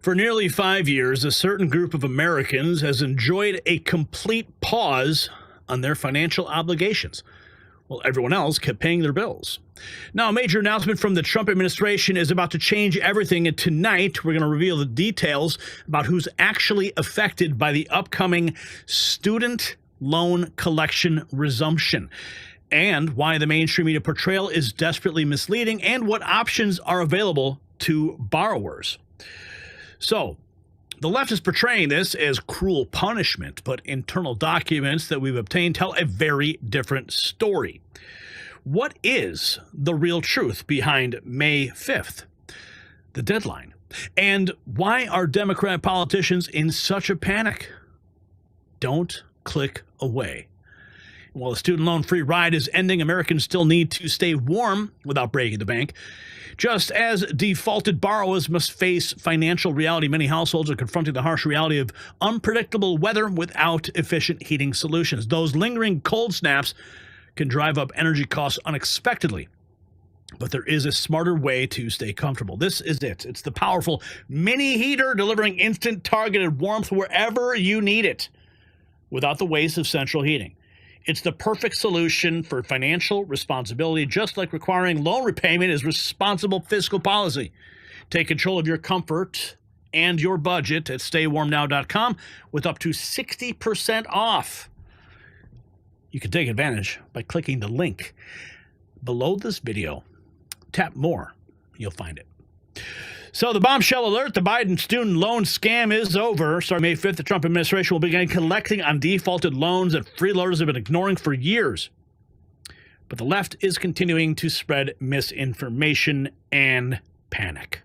For nearly 5 years, a certain group of Americans has enjoyed a complete pause on their financial obligations, while everyone else kept paying their bills. Now, a major announcement from the Trump administration is about to change everything, and tonight we're going to reveal the details about who's actually affected by the upcoming student loan collection resumption, and why the mainstream media portrayal is desperately misleading, and what options are available to borrowers. So, the left is portraying this as cruel punishment, but internal documents that we've obtained tell a very different story. What is the real truth behind May 5th, the deadline? And why are Democrat politicians in such a panic? Don't click away. While the student loan free ride is ending, Americans still need to stay warm without breaking the bank. Just as defaulted borrowers must face financial reality, many households are confronting the harsh reality of unpredictable weather without efficient heating solutions. Those lingering cold snaps can drive up energy costs unexpectedly. But there is a smarter way to stay comfortable. This is it. It's the powerful mini heater delivering instant targeted warmth wherever you need it without the waste of central heating. It's the perfect solution for financial responsibility, just like requiring loan repayment is responsible fiscal policy. Take control of your comfort and your budget at staywarmnow.com with up to 60% off. You can take advantage by clicking the link below this video. Tap more, you'll find it. So the bombshell alert, the Biden student loan scam is over. Starting May 5th, the Trump administration will begin collecting on defaulted loans that freeloaders have been ignoring for years. But the left is continuing to spread misinformation and panic.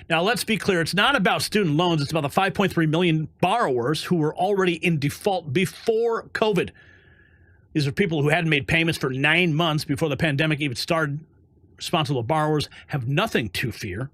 Now, let's be clear. It's not about student loans. It's about the 5.3 million borrowers who were already in default before COVID. These are people who hadn't made payments for 9 months before the pandemic even started. Responsible borrowers have nothing to fear.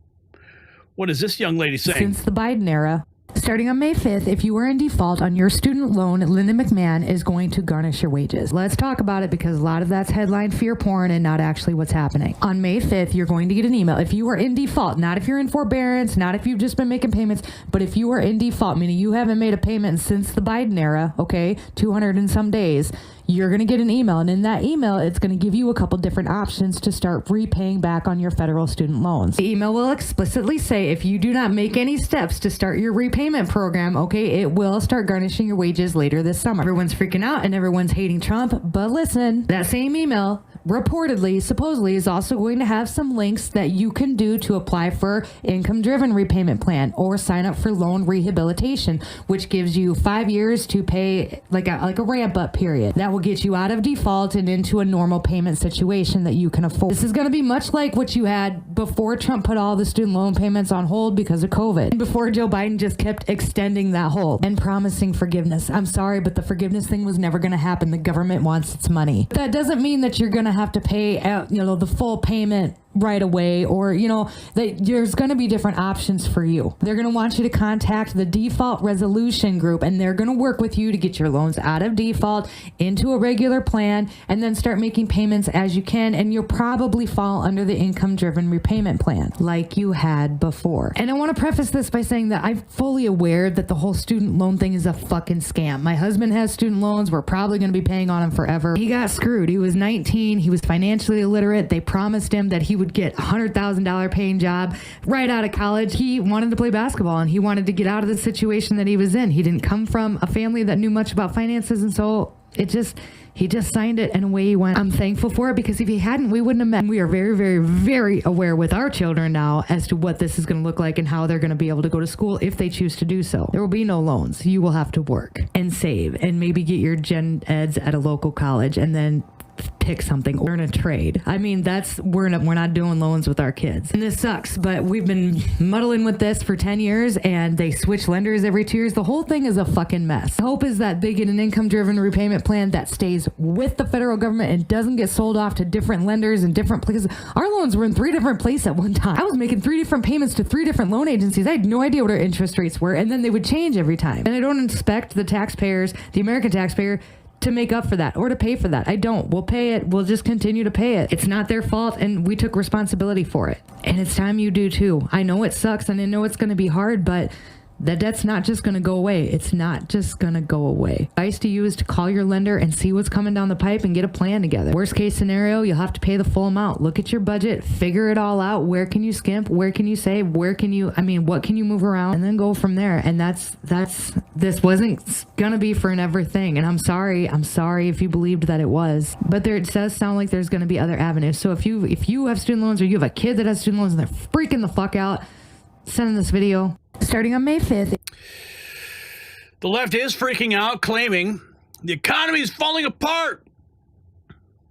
What is this young lady saying? Since the Biden era, starting on May 5th, if you are in default on your student loan, Linda McMahon is going to garnish your wages. Let's talk about it because a lot of that's headline fear porn and not actually what's happening. On May 5th, you're going to get an email. If you are in default, not if you're in forbearance, not if you've just been making payments, but if you are in default, meaning you haven't made a payment since the Biden era, okay, 200 and some days, you're going to get an email. And in that email, it's going to give you a couple different options to start repaying back on your federal student loans. The email will explicitly say if you do not make any steps to start your repayment program, okay, it will start garnishing your wages later this summer. Everyone's freaking out and everyone's hating Trump. But listen, that same email reportedly, supposedly, is also going to have some links that you can do to apply for income-driven repayment plan or sign up for loan rehabilitation, which gives you 5 years to pay like a ramp-up period. That will get you out of default and into a normal payment situation that you can afford. This is going to be much like what you had before Trump put all the student loan payments on hold because of COVID, and before Joe Biden just kept extending that hold and promising forgiveness. I'm sorry, but the forgiveness thing was never going to happen. The government wants its money. That doesn't mean that you're going to have to pay out, the full payment right away, or there's going to be different options for you. They're going to want you to contact the default resolution group, and they're going to work with you to get your loans out of default into a regular plan, and then start making payments as you can, and you'll probably fall under the income driven repayment plan like you had before. And I want to preface this by saying that I'm fully aware that the whole student loan thing is a fucking scam. My husband has student loans. We're probably going to be paying on him forever. He got screwed. He was 19. He was financially illiterate. They promised him that he would get a $100,000 paying job right out of college. He wanted to play basketball and he wanted to get out of the situation that he was in. He didn't come from a family that knew much about finances, and so he just signed it and away he went. I'm thankful for it because if he hadn't, we wouldn't have met. We are very, very, very aware with our children now as to what this is going to look like and how they're going to be able to go to school if they choose to do so. There will be no loans. You will have to work and save and maybe get your gen eds at a local college and then pick something or learn a trade. I mean, we're not doing loans with our kids. And this sucks, but we've been muddling with this for 10 years and they switch lenders every 2 years. The whole thing is a fucking mess. The hope is that they get an income-driven repayment plan that stays with the federal government and doesn't get sold off to different lenders and different places. Our loans were in 3 different places at one time. I was making 3 different payments to 3 different loan agencies. I had no idea what our interest rates were, and then they would change every time. And I don't expect the American taxpayer, to make up for that or to pay for that. I don't. We'll pay it. We'll just continue to pay it. It's not their fault, and we took responsibility for it. And it's time you do too. I know it sucks, and I know it's going to be hard, but the debt's not just going to go away. It's not just going to go away. Advice to you is to call your lender and see what's coming down the pipe and get a plan together. Worst case scenario, you'll have to pay the full amount. Look at your budget, figure it all out. Where can you skimp? Where can you save? What can you move around? And then go from there. And this wasn't going to be for an ever thing. And I'm sorry if you believed that it was. But it does sound like there's going to be other avenues. So if you have student loans or you have a kid that has student loans and they're freaking the fuck out, send them this video. Starting on May 5th. The left is freaking out, claiming the economy is falling apart,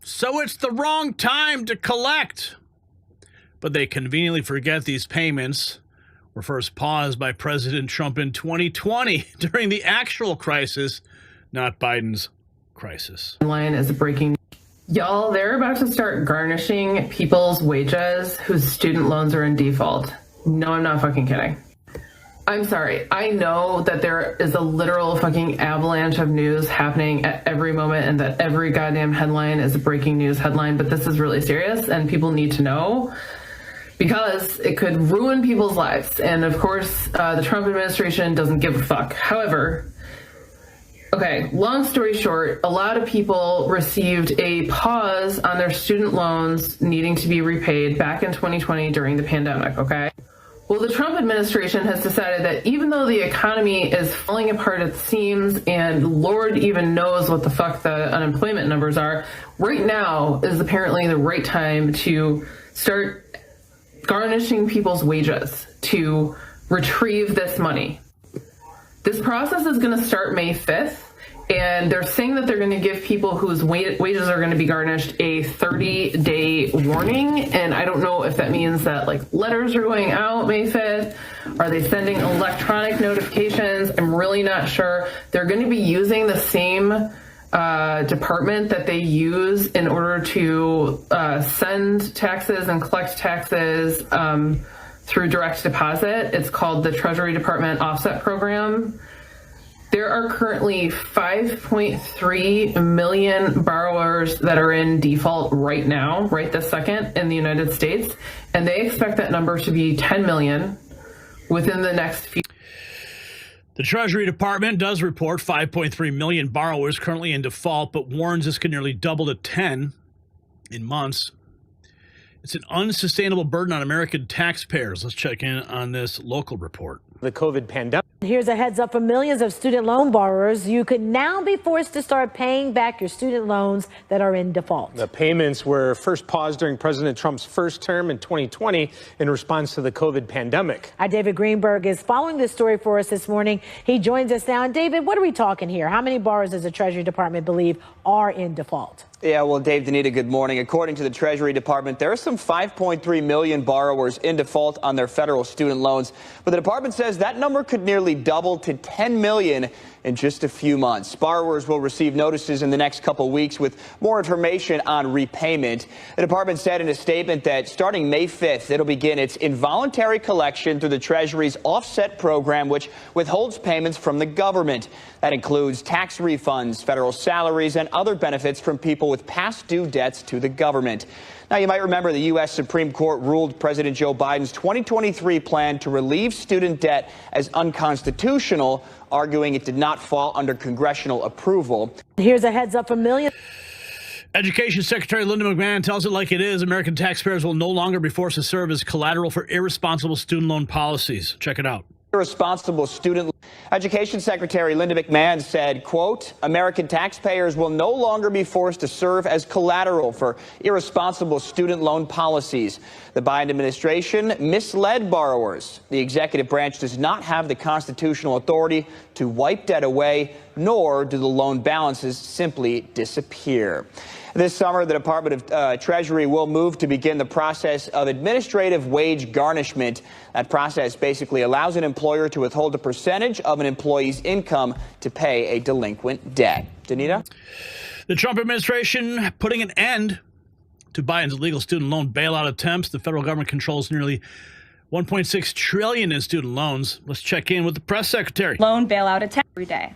so it's the wrong time to collect. But they conveniently forget these payments were first paused by President Trump in 2020 during the actual crisis, not Biden's crisis. Line is breaking. Y'all, they're about to start garnishing people's wages whose student loans are in default. No, I'm not fucking kidding. I'm sorry. I know that there is a literal fucking avalanche of news happening at every moment and that every goddamn headline is a breaking news headline, but this is really serious and people need to know because it could ruin people's lives. And of course, the Trump administration doesn't give a fuck. However, okay, long story short, a lot of people received a pause on their student loans needing to be repaid back in 2020 during the pandemic, okay? Well, the Trump administration has decided that even though the economy is falling apart at the seams and Lord even knows what the fuck the unemployment numbers are, right now is apparently the right time to start garnishing people's wages to retrieve this money. This process is going to start May 5th. And they're saying that they're going to give people whose wages are going to be garnished a 30-day warning. And I don't know if that means that like letters are going out May 5th. Are they sending electronic notifications? I'm really not sure. They're going to be using the same department that they use in order to send taxes and collect taxes through direct deposit. It's called the Treasury Department Offset Program. There are currently 5.3 million borrowers that are in default right now, right this second, in the United States, and they expect that number to be 10 million within the next few. The Treasury Department does report 5.3 million borrowers currently in default, but warns this could nearly double to 10 in months. It's an unsustainable burden on American taxpayers. Let's check in on this local report. The COVID pandemic. Here's a heads up for millions of student loan borrowers. You could now be forced to start paying back your student loans that are in default. The payments were first paused during President Trump's first term in 2020 in response to the COVID pandemic. Our David Greenberg is following this story for us this morning. He joins us now. And David, what are we talking here? How many borrowers does the Treasury Department believe are in default? Yeah, well, Dave, Danita, good morning. According to the Treasury Department, there are some 5.3 million borrowers in default on their federal student loans. But the department says that number could nearly double to 10 million in just a few months. Borrowers will receive notices in the next couple weeks with more information on repayment. The department said in a statement that starting May 5th, it'll begin its involuntary collection through the Treasury's offset program, which withholds payments from the government. That includes tax refunds, federal salaries, and other benefits from people with past due debts to the government. Now, you might remember the U.S. Supreme Court ruled President Joe Biden's 2023 plan to relieve student debt as unconstitutional, arguing it did not fall under congressional approval. Here's a heads up for millions. Education Secretary Linda McMahon tells it like it is. American taxpayers will no longer be forced to serve as collateral for irresponsible student loan policies. Check it out. Irresponsible student. Education Secretary Linda McMahon said, quote, American taxpayers will no longer be forced to serve as collateral for irresponsible student loan policies. The Biden administration misled borrowers. The executive branch does not have the constitutional authority to wipe debt away, nor do the loan balances simply disappear. This summer, the Department of Treasury will move to begin the process of administrative wage garnishment. That process basically allows an employer to withhold a percentage of an employee's income to pay a delinquent debt. Danita? The Trump administration putting an end to Biden's illegal student loan bailout attempts. The federal government controls nearly $1.6 trillion in student loans. Let's check in with the press secretary. Loan bailout attempt every day.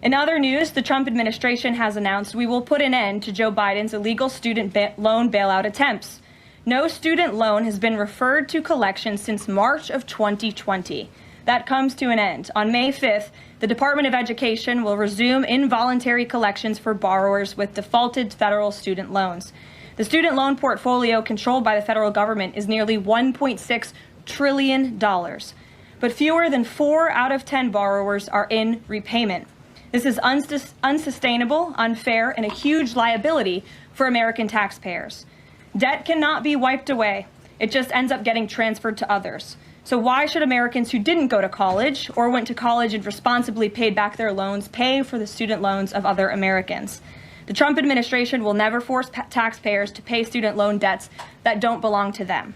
In other news, the Trump administration has announced we will put an end to Joe Biden's illegal student loan bailout attempts. No student loan has been referred to collections since March of 2020. That comes to an end. On May 5th, the Department of Education will resume involuntary collections for borrowers with defaulted federal student loans. The student loan portfolio controlled by the federal government is nearly $1.6 trillion, but fewer than 4 out of 10 borrowers are in repayment. This is unsustainable, unfair, and a huge liability for American taxpayers. Debt cannot be wiped away. It just ends up getting transferred to others. So why should Americans who didn't go to college or went to college and responsibly paid back their loans pay for the student loans of other Americans? The Trump administration will never force taxpayers to pay student loan debts that don't belong to them.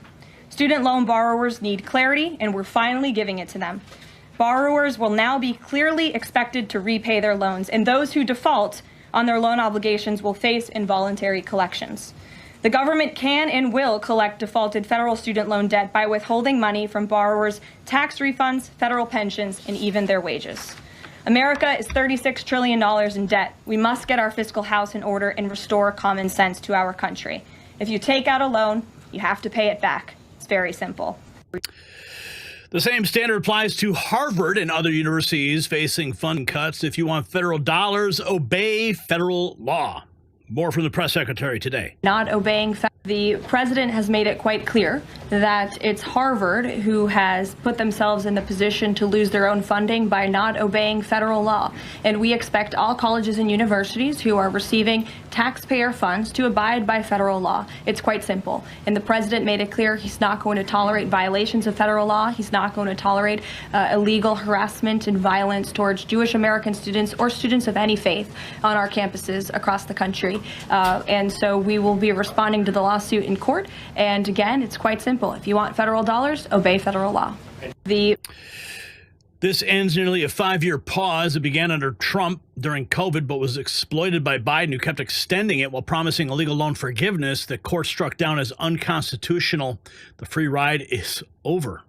Student loan borrowers need clarity, and we're finally giving it to them. Borrowers will now be clearly expected to repay their loans, and those who default on their loan obligations will face involuntary collections. The government can and will collect defaulted federal student loan debt by withholding money from borrowers' tax refunds, federal pensions, and even their wages. America is $36 trillion in debt. We must get our fiscal house in order and restore common sense to our country. If you take out a loan, you have to pay it back. It's very simple. The same standard applies to Harvard and other universities facing fund cuts. If you want federal dollars, obey federal law. More from the press secretary today. Not obeying the president has made it quite clear that it's Harvard who has put themselves in the position to lose their own funding by not obeying federal law. And we expect all colleges and universities who are receiving taxpayer funds to abide by federal law. It's quite simple. And the president made it clear he's not going to tolerate violations of federal law. He's not going to tolerate illegal harassment and violence towards Jewish American students or students of any faith on our campuses across the country. And so we will be responding to the lawsuit in court. And again, it's quite simple. If you want federal dollars, obey federal law. This ends nearly a 5-year pause. It began under Trump during COVID, but was exploited by Biden, who kept extending it while promising illegal loan forgiveness. The court struck down as unconstitutional. The free ride is over.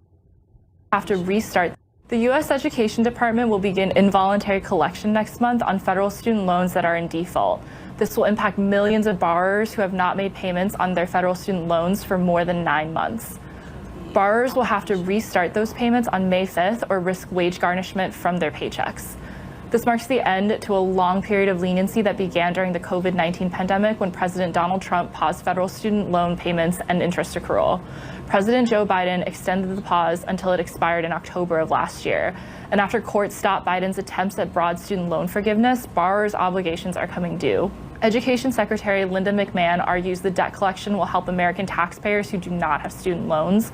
Have to restart. The U.S. Education Department will begin involuntary collection next month on federal student loans that are in default. This will impact millions of borrowers who have not made payments on their federal student loans for more than 9 months. Borrowers will have to restart those payments on May 5th or risk wage garnishment from their paychecks. This marks the end to a long period of leniency that began during the COVID-19 pandemic when President Donald Trump paused federal student loan payments and interest accrual. President Joe Biden extended the pause until it expired in October of last year. And after courts stopped Biden's attempts at broad student loan forgiveness, borrowers' obligations are coming due. Education Secretary Linda McMahon argues the debt collection will help American taxpayers who do not have student loans,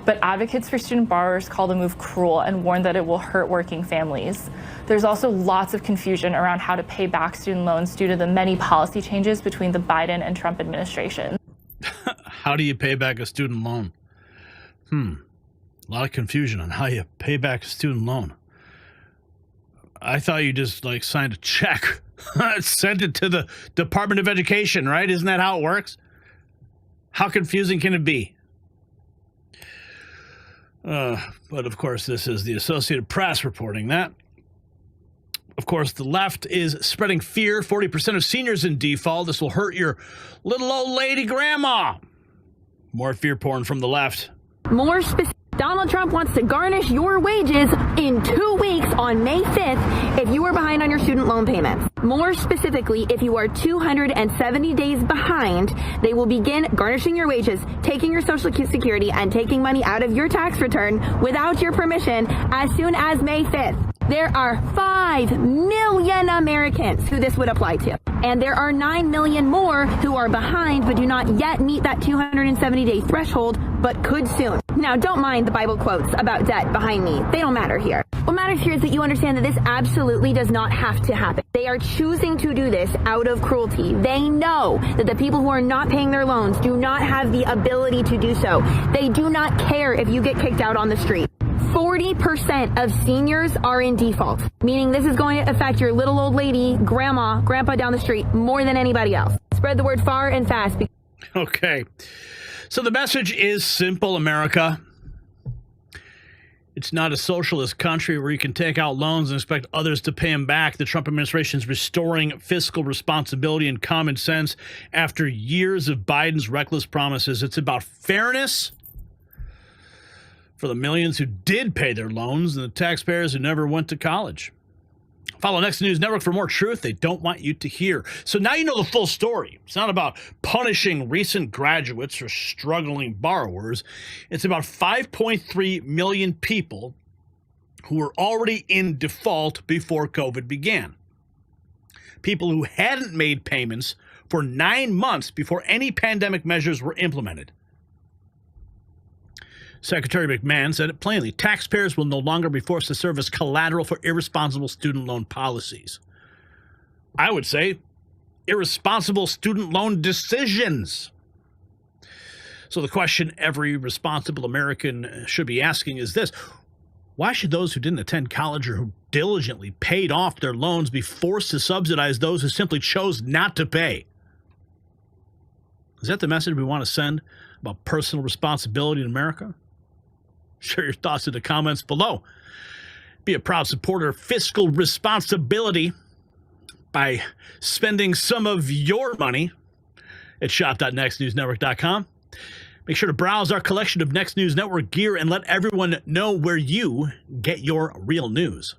but advocates for student borrowers call the move cruel and warn that it will hurt working families. There's also lots of confusion around how to pay back student loans due to the many policy changes between the Biden and Trump administration. How do you pay back a student loan? A lot of confusion on how you pay back a student loan. I thought you just signed a check, sent it to the Department of Education, right? Isn't that how it works? How confusing can it be? But of course, this is the Associated Press reporting that. Of course, the left is spreading fear. 40% of seniors in default. This will hurt your little old lady grandma. More fear porn from the left. More specific. Donald Trump wants to garnish your wages in 2 weeks on May 5th if you are behind on your student loan payments. More specifically, if you are 270 days behind, they will begin garnishing your wages, taking your Social Security, and taking money out of your tax return without your permission as soon as May 5th. There are 5 million Americans who this would apply to. And there are 9 million more who are behind but do not yet meet that 270-day threshold, but could soon. Now, don't mind the Bible quotes about debt behind me. They don't matter here. What matters here is that you understand that this absolutely does not have to happen. They are choosing to do this out of cruelty. They know that the people who are not paying their loans do not have the ability to do so. They do not care if you get kicked out on the street. 40% of seniors are in default, meaning this is going to affect your little old lady, grandma, grandpa down the street more than anybody else. Spread the word far and fast. Okay. So the message is simple, America. It's not a socialist country where you can take out loans and expect others to pay them back. The Trump administration is restoring fiscal responsibility and common sense after years of Biden's reckless promises. It's about fairness for the millions who did pay their loans and the taxpayers who never went to college. Follow Next News Network for more truth they don't want you to hear. So now you know the full story. It's not about punishing recent graduates or struggling borrowers. It's about 5.3 million people who were already in default before COVID began. People who hadn't made payments for 9 months before any pandemic measures were implemented. Secretary McMahon said it plainly. Taxpayers will no longer be forced to serve as collateral for irresponsible student loan policies. I would say irresponsible student loan decisions. So the question every responsible American should be asking is this: why should those who didn't attend college or who diligently paid off their loans be forced to subsidize those who simply chose not to pay? Is that the message we want to send about personal responsibility in America? Share your thoughts in the comments below. Be a proud supporter of fiscal responsibility by spending some of your money at shop.nextnewsnetwork.com. Make sure to browse our collection of Next News Network gear and let everyone know where you get your real news.